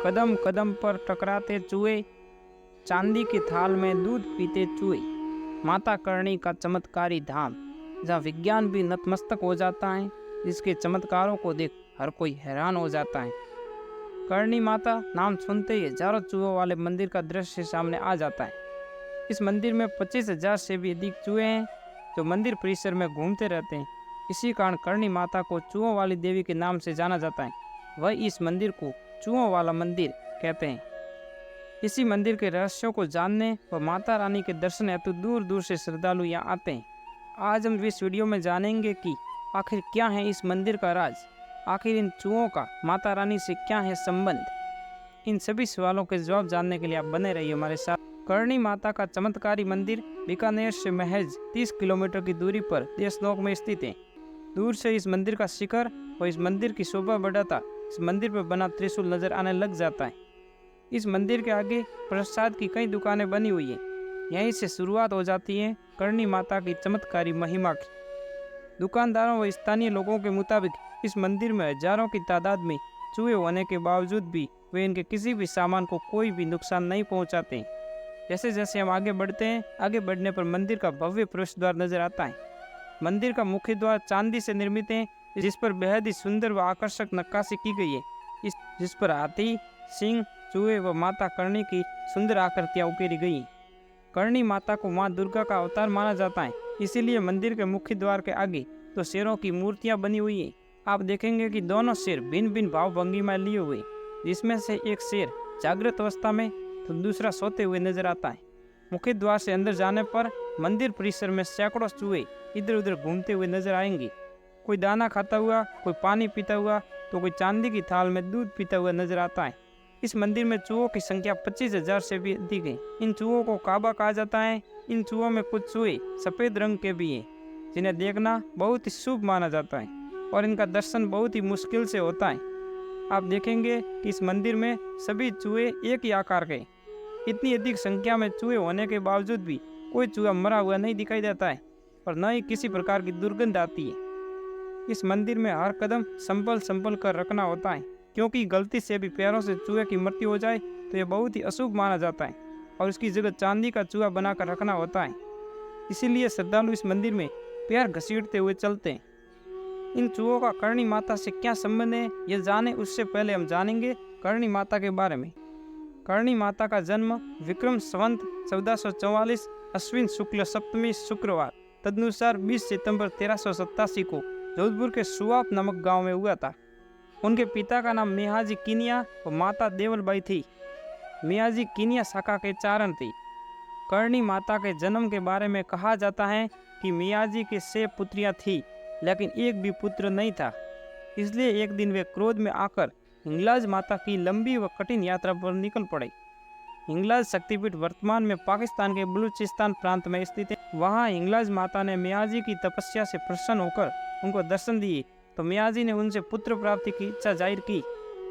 कदम कदम पर टकराते चूहे, चांदी की थाल में दूध पीते चूहे। माता करणी का चमत्कारी धाम, जहाँ विज्ञान भी नतमस्तक हो जाता है, जिसके चमत्कारों को देख हर कोई हैरान हो जाता है। करणी माता नाम सुनते ही हजारों चूहों वाले मंदिर का दृश्य सामने आ जाता है। इस मंदिर में 25,000 से भी अधिक चूहे हैं जो मंदिर परिसर में घूमते रहते हैं। इसी कारण करणी माता को चूहों वाली देवी के नाम से जाना जाता है। वह इस मंदिर को चूहों वाला मंदिर कहते हैं। इसी मंदिर के रहस्यों को जानने व माता रानी के दर्शन हेतु दूर दूर से श्रद्धालु यहाँ आते हैं। आज हम इस वीडियो में जानेंगे कि आखिर क्या है इस मंदिर का राज, आखिर इन चूहों का माता रानी से क्या है संबंध। इन सभी सवालों के जवाब जानने के लिए आप बने रहिए हमारे साथ। करणी माता का चमत्कारी मंदिर बीकानेर से महज 30 किलोमीटर की दूरी पर देशनोक में स्थित है। दूर से इस मंदिर का शिखर व इस मंदिर की शोभा बढ़ाता इस मंदिर पर बना त्रिशूल नजर आने लग जाता है। इस मंदिर के आगे प्रसाद की कई दुकानें बनी हुई हैं। यहीं से शुरुआत हो जाती है करणी माता की चमत्कारी महिमा की। दुकानदारों व स्थानीय लोगों के मुताबिक इस मंदिर में हजारों की तादाद में चूहे होने के बावजूद भी वे इनके किसी भी सामान को कोई भी नुकसान नहीं पहुंचाते। जैसे जैसे हम आगे बढ़ते हैं, आगे बढ़ने पर मंदिर का भव्य प्रवेश द्वार नजर आता है। मंदिर का मुख्य द्वार चांदी से निर्मित है, जिस पर बेहद ही सुंदर व आकर्षक नक्काशी की गई है, जिस पर हाथी, सिंह, चूहे व माता करणी की सुंदर आकृतियां उकेरी गई। करणी माता को माँ दुर्गा का अवतार माना जाता है, इसीलिए मंदिर के मुख्य द्वार के आगे तो शेरों की मूर्तियां बनी हुई हैं। आप देखेंगे कि दोनों शेर भिन्न भिन्न भाव भंगिमा लिए हुए, जिसमें से एक शेर जागृत अवस्था में तो दूसरा सोते हुए नजर आता है। मुख्य द्वार से अंदर जाने पर मंदिर परिसर में सैकड़ों चूहे इधर उधर घूमते हुए नजर आएंगे। कोई दाना खाता हुआ, कोई पानी पीता हुआ, तो कोई चांदी की थाल में दूध पीता हुआ नजर आता है। इस मंदिर में चूहों की संख्या 25,000 से भी अधिक है। इन चूहों को काबा कहा जाता है। इन चूहों में कुछ चूहे सफेद रंग के भी हैं, जिन्हें देखना बहुत ही शुभ माना जाता है और इनका दर्शन बहुत ही मुश्किल से होता है। आप देखेंगे कि इस मंदिर में सभी चूहे एक ही आकार के। इतनी अधिक संख्या में चूहे होने के बावजूद भी कोई चूहा मरा हुआ नहीं दिखाई देता है और न ही किसी प्रकार की दुर्गंध आती है। इस मंदिर में हर कदम संभल कर रखना होता है, क्योंकि गलती से भी पैरों से चूहे की मृत्यु हो जाए तो यह बहुत ही अशुभ माना जाता है और इसकी जगह चांदी का चूहा बनाकर रखना होता है। इसीलिए श्रद्धालु इस मंदिर में पैर घसीटते हुए चलते हैं। इन चूहों का करणी माता से क्या संबंध है, ये जाने उससे पहले हम जानेंगे करणी माता के बारे में। करणी माता का जन्म विक्रम संवत 1444 अश्विन शुक्ल सप्तमी शुक्रवार तदनुसार 20 सितंबर 1387 को जोधपुर के सुवाप नामक गांव में हुआ था। उनके पिता का नाम मियाजी किनिया और माता देवलबाई थी। मियाजी किनिया शाखा के चारण थे। करणी माता के जन्म के बारे में कहा जाता है कि मियाजी के 6 पुत्रियां थीं, लेकिन एक भी पुत्र नहीं था। इसलिए एक दिन वे क्रोध में आकर हिंगलाज माता की लंबी व कठिन यात्रा पर निकल पड़े। हिंगलाज शक्तिपीठ वर्तमान में पाकिस्तान के बलूचिस्तान प्रांत में स्थित है। वहाँ हिंगलाज माता ने मियाजी की तपस्या से प्रसन्न होकर उनको दर्शन दिए, तो मियाजी ने उनसे पुत्र प्राप्ति की इच्छा जाहिर की।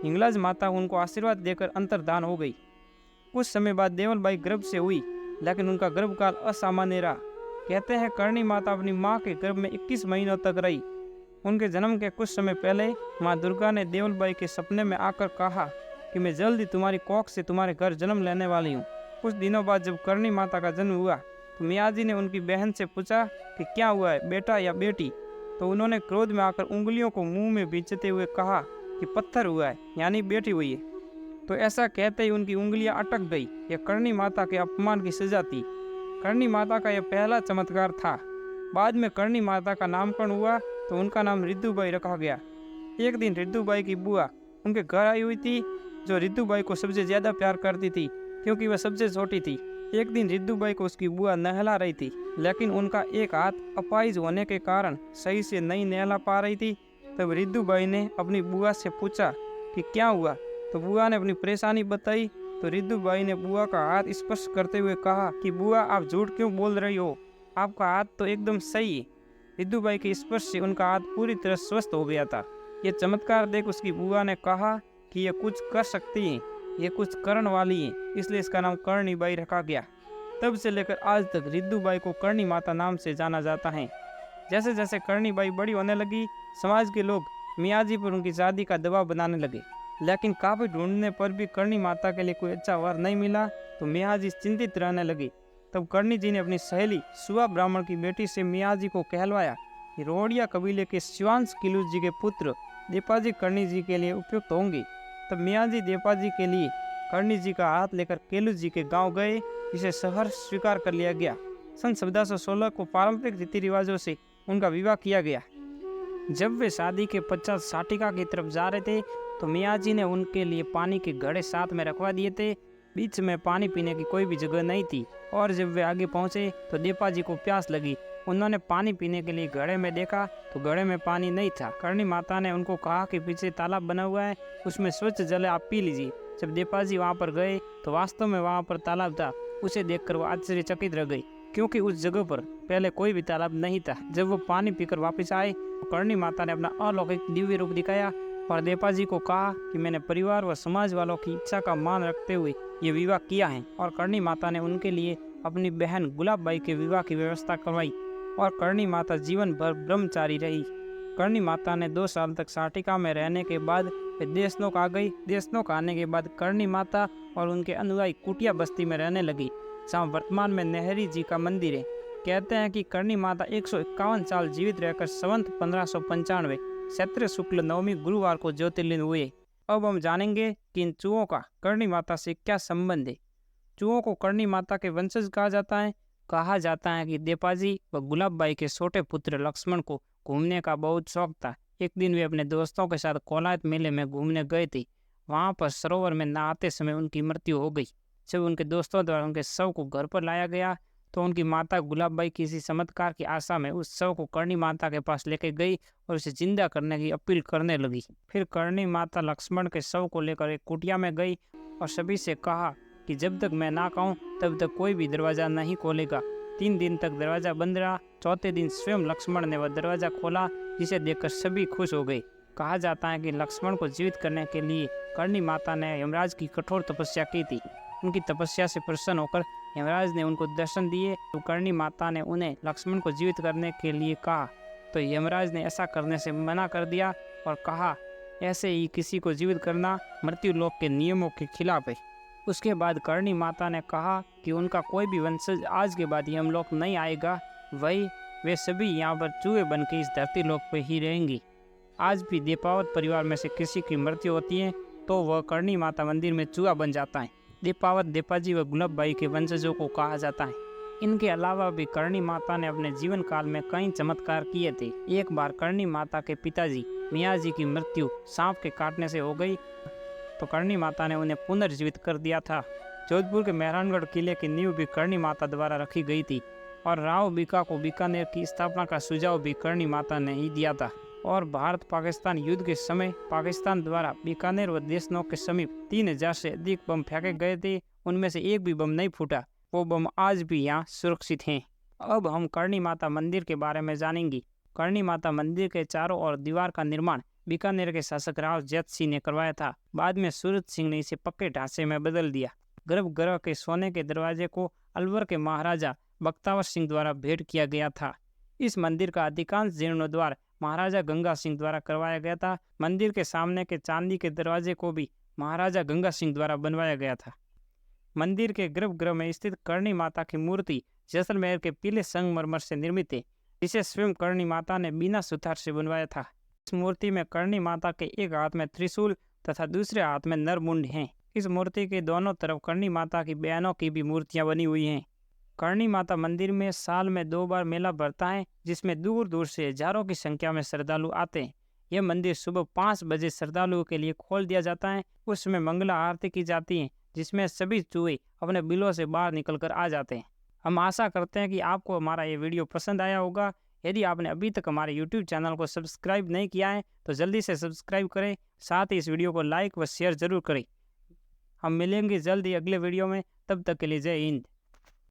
हिंगलाज माता उनको आशीर्वाद देकर अंतर्धान हो गई। कुछ समय बाद देवलबाई गर्भ से हुई, लेकिन उनका गर्भकाल असामान्य रहा। कहते हैं करणी माता अपनी माँ के गर्भ में 21 महीनों तक रही। उनके जन्म के कुछ समय पहले माँ दुर्गा ने देवलबाई के सपने में आकर कहा कि मैं जल्द ही तुम्हारी कोख से तुम्हारे घर जन्म लेने वाली हूँ। कुछ दिनों बाद जब करणी माता का जन्म हुआ तो मियाजी ने उनकी बहन से पूछा कि क्या हुआ है, बेटा या बेटी। तो उन्होंने क्रोध में आकर उंगलियों को मुंह में बींचते हुए कहा कि पत्थर हुआ है, यानी बेटी हुई है। तो ऐसा कहते ही उनकी उंगलियां अटक गई। यह करणी माता के अपमान की सजा थी। करणी माता का यह पहला चमत्कार था। बाद में करणी माता का नामकरण हुआ तो उनका नाम रिद्धुबाई रखा गया। एक दिन रिद्धुबाई की बुआ उनके घर आई हुई थी, जो रिद्धुबाई को सबसे ज़्यादा प्यार करती थी, क्योंकि वह सबसे छोटी थी। एक दिन रिद्धुबाई को उसकी बुआ नहला रही थी, लेकिन उनका एक हाथ अपाहिज होने के कारण सही से नहीं नहला पा रही थी। तब रिद्धुबाई ने अपनी बुआ से पूछा कि क्या हुआ, तो बुआ ने अपनी परेशानी बताई। तो रिद्धुबाई ने बुआ का हाथ स्पर्श करते हुए कहा कि बुआ, आप झूठ क्यों बोल रही हो, आपका हाथ तो एकदम सही है। रिद्धुबाई के स्पर्श से उनका हाथ पूरी तरह स्वस्थ हो गया था। ये चमत्कार देख उसकी बुआ ने कहा कि ये कुछ कर सकती है, ये कुछ करण वाली है, इसलिए इसका नाम करणी बाई रखा गया। तब से लेकर आज तक रिद्धुबाई को करणी माता नाम से जाना जाता है। जैसे जैसे करणी बाई बड़ी होने लगी, समाज के लोग मियाजी पर उनकी शादी का दबाव बनाने लगे। लेकिन काफ़ी ढूंढने पर भी करणी माता के लिए कोई अच्छा वर नहीं मिला तो मियाँ जी चिंतित रहने लगे। तब करणी जी ने अपनी सहेली सुआ ब्राह्मण की बेटी से मियाँ जी को कहलवाया कि रोड़िया कबीले के शिवांश किलूज जी के पुत्र देपाजी करणी जी के लिए उपयुक्त होंगे। तब मियाँ जी देपाजी के लिए करणी जी का हाथ लेकर केलूज जी के गांव गए, जिसे सहर्ष स्वीकार कर लिया गया। सन 1416 को पारंपरिक रीति रिवाजों से उनका विवाह किया गया। जब वे शादी के पश्चात साटिका की तरफ जा रहे थे तो मियाँ जी ने उनके लिए पानी के घड़े साथ में रखवा दिए थे। बीच में पानी पीने की कोई भी जगह नहीं थी और जब वे आगे पहुंचे तो देपाजी को प्यास लगी। उन्होंने पानी पीने के लिए घड़े में देखा तो घड़े में पानी नहीं था। करणी माता ने उनको कहा कि पीछे तालाब बना हुआ है, उसमें स्वच्छ जल है, आप पी लीजिए। जब देपाजी वहां पर गए तो वास्तव में वहां पर तालाब था। उसे देखकर वो आश्चर्यचकित रह गई, क्योंकि उस जगह पर पहले कोई भी तालाब नहीं था। जब वो पानी पीकर वापस आए तो करणी माता ने अपना अलौकिक दिव्य रूप दिखाया और देपाजी को कहा कि मैंने परिवार व समाज वालों की इच्छा का मान रखते हुए ये विवाह किया है। और करणी माता ने उनके लिए अपनी बहन गुलाबबाई के विवाह की व्यवस्था करवाई और करणी माता जीवन भर ब्रह्मचारी रही। करणी माता ने 2 साल तक साटिका में रहने के बाद वे देशनोक आ गई। देशनोक आने के बाद करणी माता और उनके अनुयायी कुटिया बस्ती में रहने लगी, जहाँ वर्तमान में नेहरी जी का मंदिर है। कहते हैं कि करणी माता 151 साल जीवित रहकर संवत 1595 चैत्र शुक्ल नवमी गुरुवार को ज्योतिर्लिंग हुए। अब हम जानेंगे कि इन चूहों का करणी माता से क्या संबंध है। चूहों को करणी माता के वंशज कहा जाता है। कहा जाता है कि देपाजी व गुलाबबाई के छोटे पुत्र लक्ष्मण को घूमने का बहुत शौक था। एक दिन वे अपने दोस्तों के साथ कोलायत मेले में घूमने गए थे। वहां पर सरोवर में नहाते समय उनकी मृत्यु हो गई। जब उनके दोस्तों द्वारा उनके शव को घर पर लाया गया तो उनकी माता गुलाबबाई किसी चमत्कार की आशा में उस शव को करणी माता के पास लेके गई और उसे जिंदा करने की अपील करने लगी। फिर करणी माता लक्ष्मण के शव को लेकर एक कुटिया में गई और सभी से कहा कि जब तक मैं ना कहूँ तब तक कोई भी दरवाजा नहीं खोलेगा। 3 दिन तक दरवाजा बंद रहा। चौथे दिन स्वयं लक्ष्मण ने वह दरवाजा खोला, जिसे देखकर सभी खुश हो गए। कहा जाता है कि लक्ष्मण को जीवित करने के लिए करणी माता ने यमराज की कठोर तपस्या की थी। उनकी तपस्या से प्रसन्न होकर यमराज ने उनको दर्शन दिए। तो करणी माता ने उन्हें लक्ष्मण को जीवित करने के लिए कहा तो यमराज ने ऐसा करने से मना कर दिया और कहा, ऐसे ही किसी को जीवित करना मृत्यु लोक के नियमों के खिलाफ है। उसके बाद करणी माता ने कहा कि उनका कोई भी वंशज आज के बाद यमलोक नहीं आएगा, वे सभी यहाँ पर चूहे बन के इस धरती लोक पर ही रहेंगी। आज भी दीपावत परिवार में से किसी की मृत्यु होती है तो वह करणी माता मंदिर में चूहा बन जाता है। दीपावत देपाजी व गुलाबबाई के वंशजों को कहा जाता है। इनके अलावा भी करणी माता ने अपने जीवन काल में कई चमत्कार किए थे। एक बार करणी माता के पिताजी मियाँ जी की मृत्यु सांप के काटने से हो गई तो करणी माता ने उन्हें पुनर्जीवित कर दिया था। जोधपुर के मेहरानगढ़ किले की नींव भी करणी माता द्वारा रखी गई थी और राव बीका को बीकानेर की स्थापना का सुझाव भी करणी माता ने ही दिया था। और भारत पाकिस्तान युद्ध के समय पाकिस्तान द्वारा बीकानेर व देशनोक के समीप 3000 से अधिक बम फेंके गए थे। उनमें से एक भी बम नहीं फूटा। वो बम आज भी यहाँ सुरक्षित हैं। अब हम करणी माता मंदिर के बारे में जानेंगे। करणी माता मंदिर के चारों ओर दीवार का निर्माण बीकानेर के शासक राव जैत सिंह ने करवाया था। बाद में सूरत सिंह ने इसे पक्के ढांचे में बदल दिया। गर्भगृह के सोने के दरवाजे को अलवर के महाराजा बख्तावर सिंह द्वारा भेंट किया गया था। इस मंदिर का अधिकांश जीर्णोद्धार महाराजा गंगा सिंह द्वारा करवाया गया था। मंदिर के सामने के चांदी के दरवाजे को भी महाराजा गंगा सिंह द्वारा बनवाया गया था। मंदिर के गर्भगृह में स्थित करणी माता की मूर्ति जैसलमेर के पीले संगमरमर से निर्मित है, जिसे स्वयं करणी माता ने बिना सुथार से बनवाया था। इस मूर्ति में करणी माता के एक हाथ में त्रिशूल तथा दूसरे हाथ में नरमुंड हैं। इस मूर्ति के दोनों तरफ करणी माता की बहनों की भी मूर्तियां बनी हुई हैं। करणी माता मंदिर में साल में 2 बार मेला भरता है, जिसमें दूर दूर से हजारों की संख्या में श्रद्धालु आते हैं। यह मंदिर सुबह 5 बजे श्रद्धालुओं के लिए खोल दिया जाता है। उसमें मंगला आरती की जाती है, जिसमें सभी चूहे अपने बिलों से बाहर निकलकर आ जाते हैं। हम आशा करते हैं कि आपको हमारा ये वीडियो पसंद आया होगा। यदि आपने अभी तक हमारे YouTube चैनल को सब्सक्राइब नहीं किया है तो जल्दी से सब्सक्राइब करें। साथ ही इस वीडियो को लाइक व शेयर जरूर करें। हम मिलेंगे जल्द ही अगले वीडियो में। तब तक के लिए जय हिंद।